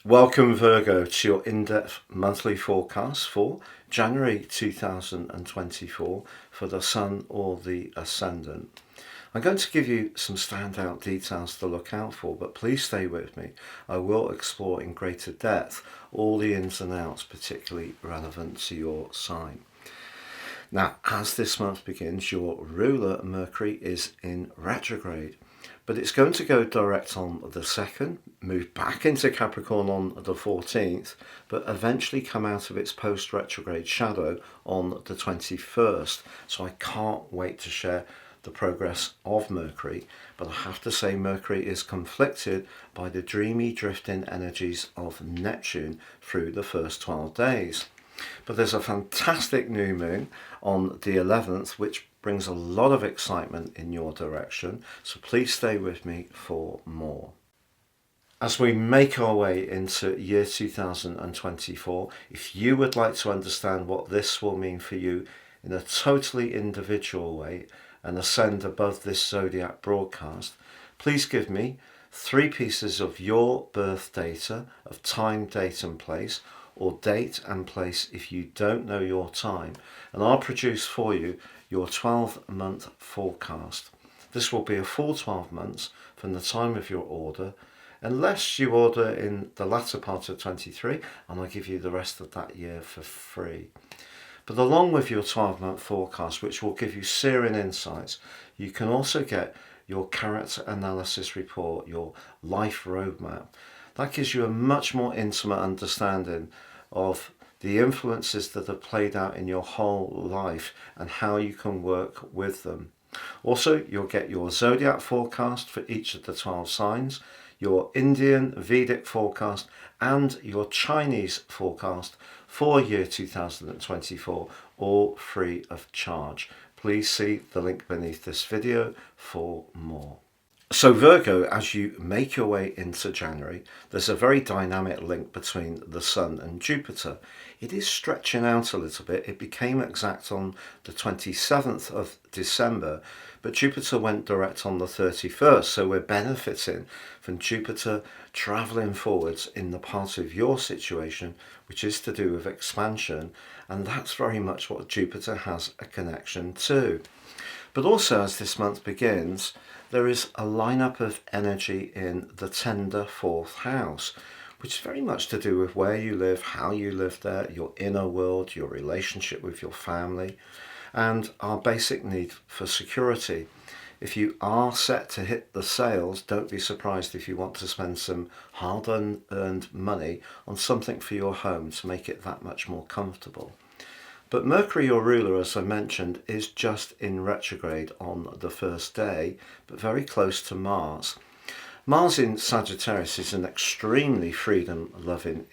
Welcome, Virgo, to your in-depth monthly forecast for January 2024 for the Sun or the Ascendant. I'm going to give you some standout details to look out for, but please stay with me. I will explore in greater depth all the ins and outs, particularly relevant to your sign. Now, as this month begins, your ruler Mercury is in retrograde, but it's going to go direct on the 2nd, move back into Capricorn on the 14th, but eventually come out of its post-retrograde shadow on the 21st. So I can't wait to share the progress of Mercury, but I have to say Mercury is conflicted by the dreamy drifting energies of Neptune through the first 12 days. But there's a fantastic new moon on the 11th, which brings a lot of excitement in your direction. So please stay with me for more. As we make our way into year 2024, if you would like to understand what this will mean for you in a totally individual way and ascend above this zodiac broadcast, please give me 3 pieces of your birth data of time, date and place, or date and place if you don't know your time, and I'll produce for you your 12-month forecast. This will be a full 12 months from the time of your order, unless you order in the latter part of 23, and I'll give you the rest of that year for free. But along with your 12-month forecast, which will give you searing insights, you can also get your character analysis report, your life roadmap. That gives you a much more intimate understanding of the influences that have played out in your whole life and how you can work with them. Also, you'll get your zodiac forecast for each of the 12 signs, your Indian Vedic forecast, and your Chinese forecast for year 2024, all free of charge. Please see the link beneath this video for more. So Virgo, as you make your way into January, there's a very dynamic link between the Sun and Jupiter. It is stretching out a little bit. It became exact on the 27th of December, but Jupiter went direct on the 31st. So we're benefiting from Jupiter traveling forwards in the part of your situation, which is to do with expansion. And that's very much what Jupiter has a connection to. But also as this month begins, there is a lineup of energy in the tender 4th house, which is very much to do with where you live, how you live there, your inner world, your relationship with your family, and our basic need for security. If you are set to hit the sales, don't be surprised if you want to spend some hard-earned money on something for your home to make it that much more comfortable. But Mercury, your ruler, as I mentioned, is just in retrograde on the first day, but very close to Mars. Mars in Sagittarius is an extremely freedom-loving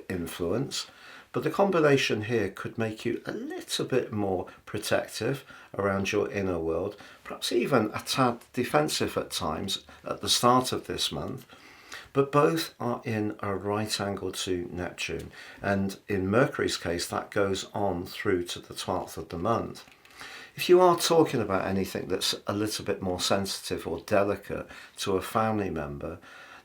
influence, but the combination here could make you a little bit more protective around your inner world, perhaps even a tad defensive at times at the start of this month. But both are in a right angle to Neptune, and in Mercury's case that goes on through to the 12th of the month. If you are talking about anything that's a little bit more sensitive or delicate to a family member,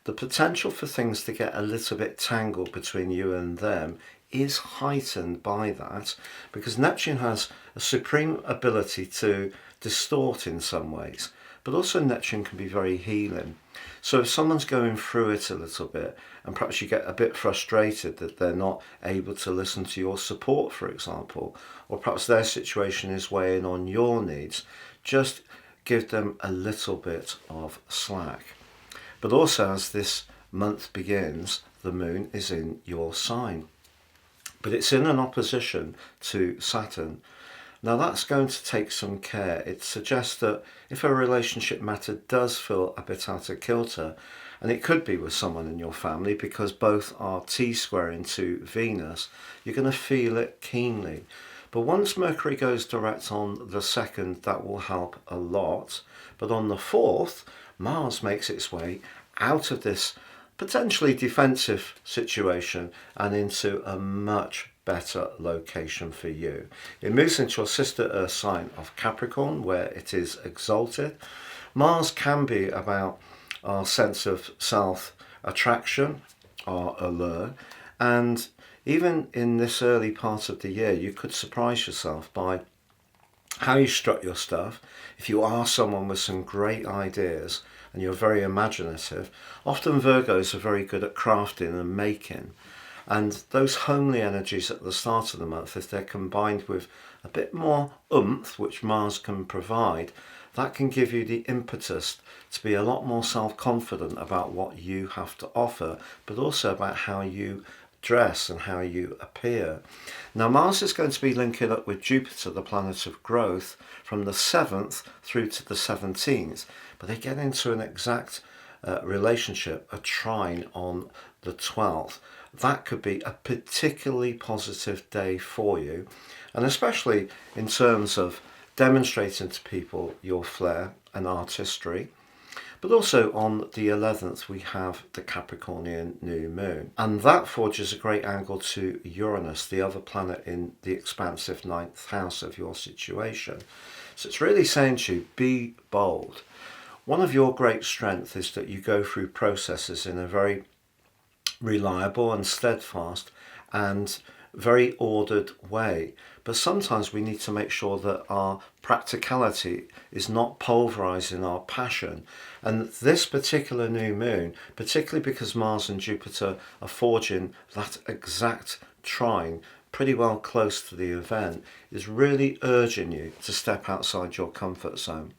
the potential for things to get a little bit tangled between you and them is heightened by that, because Neptune has a supreme ability to distort in some ways, but also Neptune can be very healing. So if someone's going through it a little bit and perhaps you get a bit frustrated that they're not able to listen to your support, for example, or perhaps their situation is weighing on your needs, just give them a little bit of slack. But also as this month begins, the moon is in your sign, but it's in an opposition to Saturn. Now that's going to take some care. It suggests that if a relationship matter does feel a bit out of kilter, and it could be with someone in your family because both are T-squaring to Venus, you're going to feel it keenly. But once Mercury goes direct on the 2nd, that will help a lot. But on the 4th, Mars makes its way out of this potentially defensive situation and into a much better location for you. It moves into your sister Earth sign of Capricorn, where it is exalted. Mars can be about our sense of self attraction, are allure. And even in this early part of the year, you could surprise yourself by how you strut your stuff. If you are someone with some great ideas and you're very imaginative, often Virgos are very good at crafting and making. And those homely energies at the start of the month, if they're combined with a bit more oomph, which Mars can provide, that can give you the impetus to be a lot more self-confident about what you have to offer, but also about how you dress and how you appear. Now, Mars is going to be linking up with Jupiter, the planet of growth, from the 7th through to the 17th, but they get into an exact relationship, a trine, on the 12th. That could be a particularly positive day for you, and especially in terms of demonstrating to people your flair and artistry. But also on the 11th, we have the Capricornian new moon. And that forges a great angle to Uranus, the other planet in the expansive 9th house of your situation. So it's really saying to you, be bold. One of your great strengths is that you go through processes in a very reliable and steadfast and very ordered way. But sometimes we need to make sure that our practicality is not pulverizing our passion. And this particular new moon, particularly because Mars and Jupiter are forging that exact trine pretty well close to the event, is really urging you to step outside your comfort zone.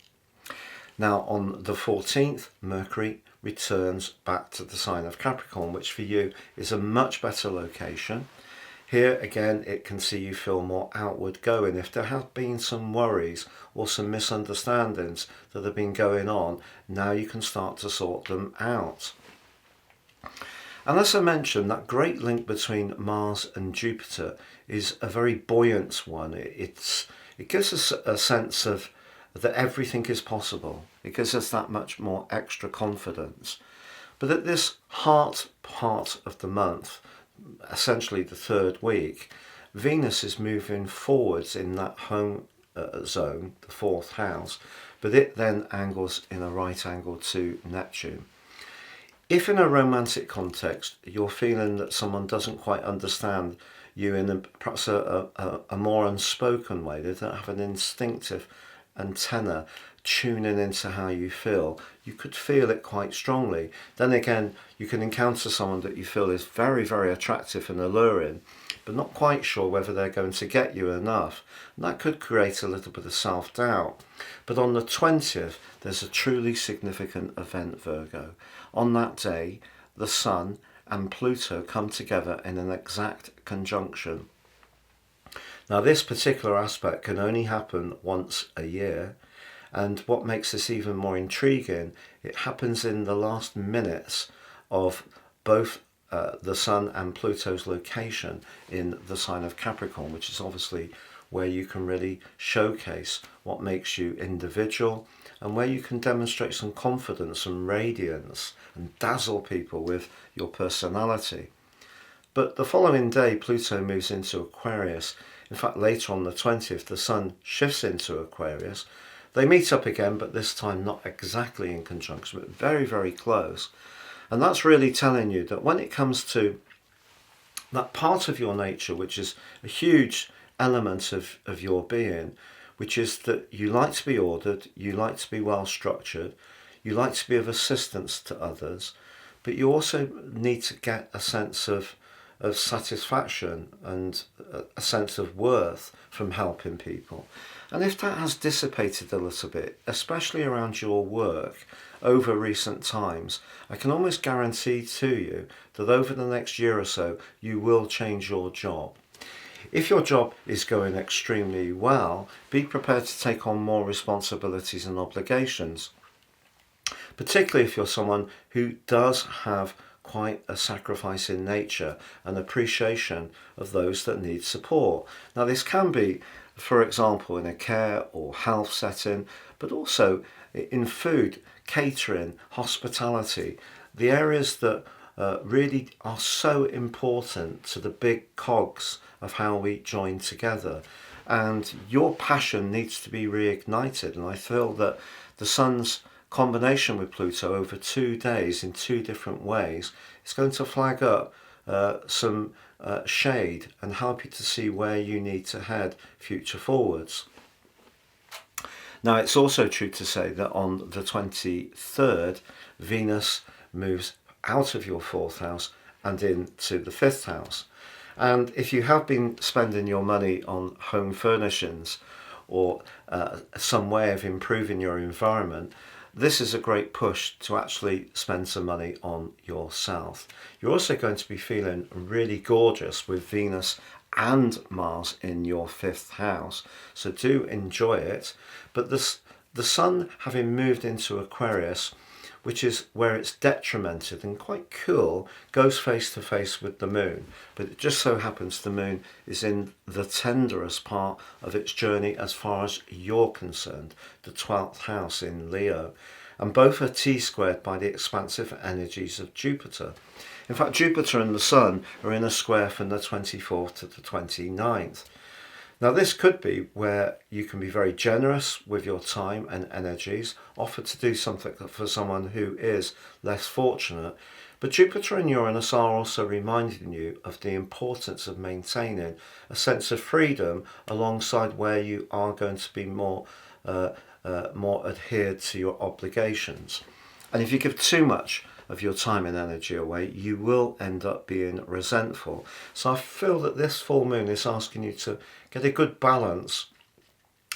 Now, on the 14th, Mercury returns back to the sign of Capricorn, which for you is a much better location. Here again, it can see you feel more outward going. If there have been some worries or some misunderstandings that have been going on, now you can start to sort them out. And as I mentioned, that great link between Mars and Jupiter is a very buoyant one. It gives us a sense of that everything is possible. It gives us that much more extra confidence. But at this heart part of the month, essentially the third week, Venus is moving forwards in that home zone, the 4th house, but it then angles in a right angle to Neptune. If in a romantic context you're feeling that someone doesn't quite understand you in perhaps a more unspoken way, they don't have an instinctive antenna tuning into how you feel, you could feel it quite strongly. Then again, you can encounter someone that you feel is very, very attractive and alluring, but not quite sure whether they're going to get you enough. And that could create a little bit of self-doubt. But on the 20th, there's a truly significant event, Virgo. On that day, the Sun and Pluto come together in an exact conjunction. Now, this particular aspect can only happen once a year. And what makes this even more intriguing, it happens in the last minutes of both the Sun and Pluto's location in the sign of Capricorn, which is obviously where you can really showcase what makes you individual and where you can demonstrate some confidence and radiance and dazzle people with your personality. But the following day, Pluto moves into Aquarius. In fact, later on the 20th, the Sun shifts into Aquarius. They meet up again, but this time not exactly in conjunction, but very, very close. And that's really telling you that when it comes to that part of your nature, which is a huge element of your being, which is that you like to be ordered, you like to be well structured, you like to be of assistance to others, but you also need to get a sense of satisfaction and a sense of worth from helping people. And if that has dissipated a little bit, especially around your work over recent times, I can almost guarantee to you that over the next year or so, you will change your job. If your job is going extremely well, be prepared to take on more responsibilities and obligations, particularly if you're someone who does have quite a sacrifice in nature and appreciation of those that need support. Now, this can be, for example, in a care or health setting, but also in food, catering, hospitality, the areas that really are so important to the big cogs of how we join together. And your passion needs to be reignited. And I feel that the Sun's combination with Pluto over 2 days in 2 different ways, it's going to flag up some shade and help you to see where you need to head future forwards. Now, it's also true to say that on the 23rd, Venus moves out of your 4th house and into the 5th house. And if you have been spending your money on home furnishings or some way of improving your environment, this is a great push to actually spend some money on yourself. You're also going to be feeling really gorgeous with Venus and Mars in your 5th house, so do enjoy it. But the Sun having moved into Aquarius, which is where it's detrimented and quite cool, goes face to face with the Moon. But it just so happens the Moon is in the tenderest part of its journey as far as you're concerned, the 12th house in Leo. And both are T-squared by the expansive energies of Jupiter. In fact, Jupiter and the Sun are in a square from the 24th to the 29th. Now, this could be where you can be very generous with your time and energies, offer to do something for someone who is less fortunate. But Jupiter and Uranus are also reminding you of the importance of maintaining a sense of freedom alongside where you are going to be more adhered to your obligations. And if you give too much of your time and energy away, you will end up being resentful. So I feel that this full moon is asking you to get a good balance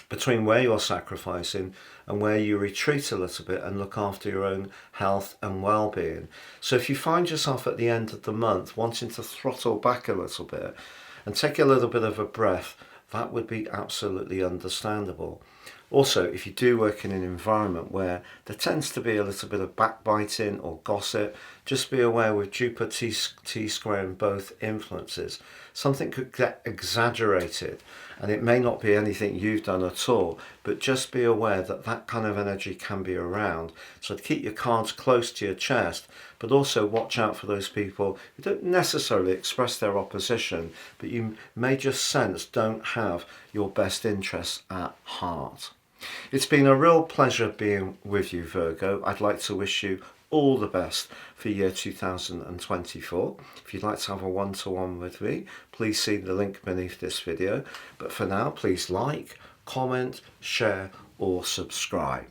between where you're sacrificing and where you retreat a little bit and look after your own health and well-being. So if you find yourself at the end of the month wanting to throttle back a little bit and take a little bit of a breath, that would be absolutely understandable. Also, if you do work in an environment where there tends to be a little bit of backbiting or gossip, just be aware with Jupiter T-squaring both influences, something could get exaggerated, and it may not be anything you've done at all, but just be aware that that kind of energy can be around. So keep your cards close to your chest, but also watch out for those people who don't necessarily express their opposition, but you may just sense don't have your best interests at heart. It's been a real pleasure being with you, Virgo. I'd like to wish you all the best for year 2024. If you'd like to have a one-to-one with me, please see the link beneath this video. But for now, please like, comment, share or subscribe.